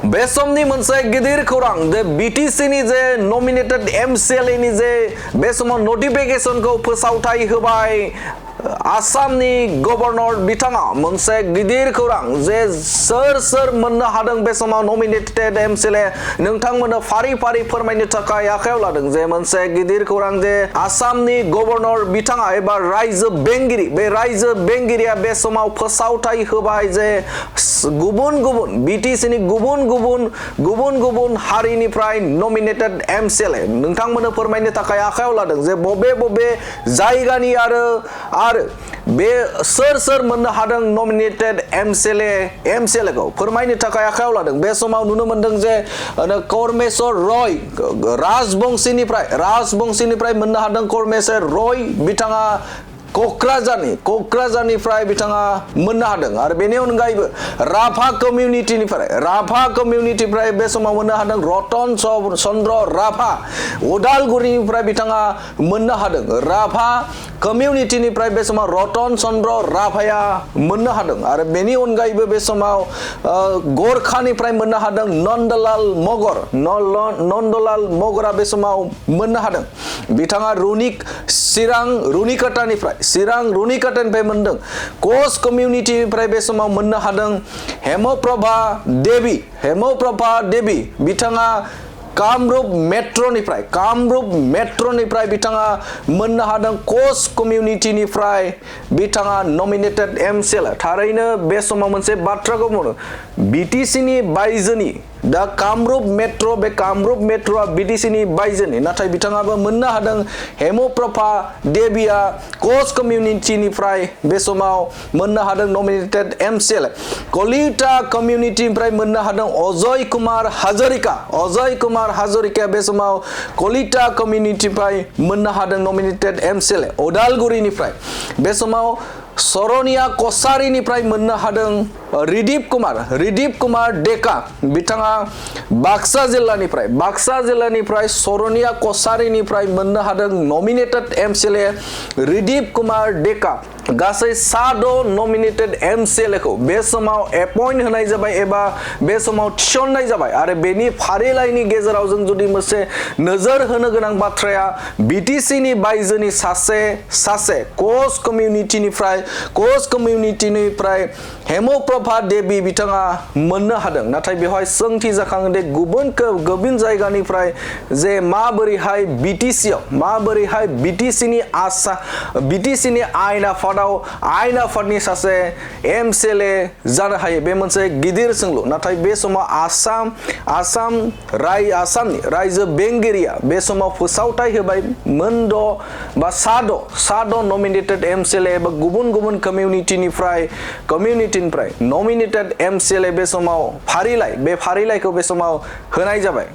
बे समनि मोनसे गिदिर खौरां जे बीटीसी नि जे नमिनेटेड एमसीएलए नि जे बे समाव नटिफिकेशनखौ फोसावथाय होबाय आसामनि गवर्नर बिथाङा मोनसे गिदिर खौरां जे सोर मोननो हादों बे समाव नमिनेटेड एमसीएलए नोंथांमोननो फारि फारि फोरमायनो थाखाय आखायाव लादों जे मोनसे गिदिर खौरां जे आसामनि गवर्नर बिथाङा एबा रायजो बेंगिरि बे रायजो बेंगिरिया बे समाव फोसावथाय होबाय जे गुबुन गुबुन बीटीसी नि गुबुन गुबुन हारिनिफ्राय नमिनेटेड एमसीएलए नोंथांमोननो फोरमायनो थाखाय आखायाव लादों जे बबे जायगानि आरो बे सोर मोननो हादों नमिनेटेड एमसीएलए खौ फोरमायनो थाखाय आखायाव लादों बे समाव नुनो मोनदों जे कर्मेश्वर रय राजबंशीनिफ्राय मोननो हादों कर्मेश्वर रय बिथाङा कक्राझारनिफ्राय बिथाङा मोननो हादों आरो बेनि अनगायैबो राभा कमिउनिटिनिफ्राय बे समाव मोननो हादों रतन चन्द्र राभा उदालगुरिनिफ्राय बिथाङा मोननो हादों राभा कमिउनिटिनिफ्राय बे समाव रतन चन्द्र राभाया मोननो हादों आरो बेनि अनगायैबो बे समाव गरखानिफ्राय मोननो हादों नन्दलाल मगरा बे समाव मोननो हादों बिथाङा चिरां रुनिकाटानिफ्राय मोनदों कोच कमिउनिटिनिफ्राय बे समाव मोननो हादों हेमप्रभा देवी बिथाङा कामरूप मेट्रनिफ्राय बिथाङा मोननो हादों कोच कमिउनिटिनिफ्राय बिथाङा नमिनेटेड एमसीएलए थारैनो बे समाव मोनसे बाथ्राखौ बुङो बीटीसी नि बायजोनि दा कामरूप मेट्रआ बीटीसी नि बायजोनि नाथाय बिथाङाबो मोननो हादों हेमप्रभा देवीया कोच कमिउनिटिनिफ्राय बे समाव मोननो हादों नमिनेटेड एमसीएलए कलिता कमिउनिटिनिफ्राय मोननो हादों अजय कुमार हाजरिका बे समाव कलिता कमिउनिटिनिफ्राय मोननो हादों नमिनेटेड एमसीएलए उदालगुरिनिफ्राय बे समाव सरनिया कसारिनिफ्राय मोननो हादों रिदीप कुमार डेका बिथाङा बाक्सा जिल्लानिफ्राय सरनिया कसारिनिफ्राय मोननो हादों नमिनेटेड एमसीएलए रिदीप कुमार डेका गासै 6 नमिनेटेड एमसीएलए खौ बे समाव एपइन्ट होनाय जाबाय एबा बे समाव थिसननाय जाबाय आरो बेनि फारिलाइनि गेजेराव जों जुदि मोनसे नोजोर होनो गोनां बाथ्राया बीटीसी नि बायजोनि सासे कोच कमिउनिटिनिफ्राय हेमप्रभा देवी बिथाङा मोननो हादों नाथाय बेवहाय सोंथि जाखाङो दे गुबुन जायगानिफ्राय जे माबोरैहाय बीटीसी नि आयेन आफादनि सासे एमसीएलए जानो हायो बे मोनसे गिदिर सोंलु नाथाय बे समाव आसामनि रायजो बेंगिरिया बे समाव फोसावथाय होबाय मोन 6 नमिनेटेड एमसीएलए एबा गुबुन कमिउनिटिनिफ्राय नमिनेटेड एमसीएलए बे समाव फारिलाइखौ बे समाव होनाय जाबाय।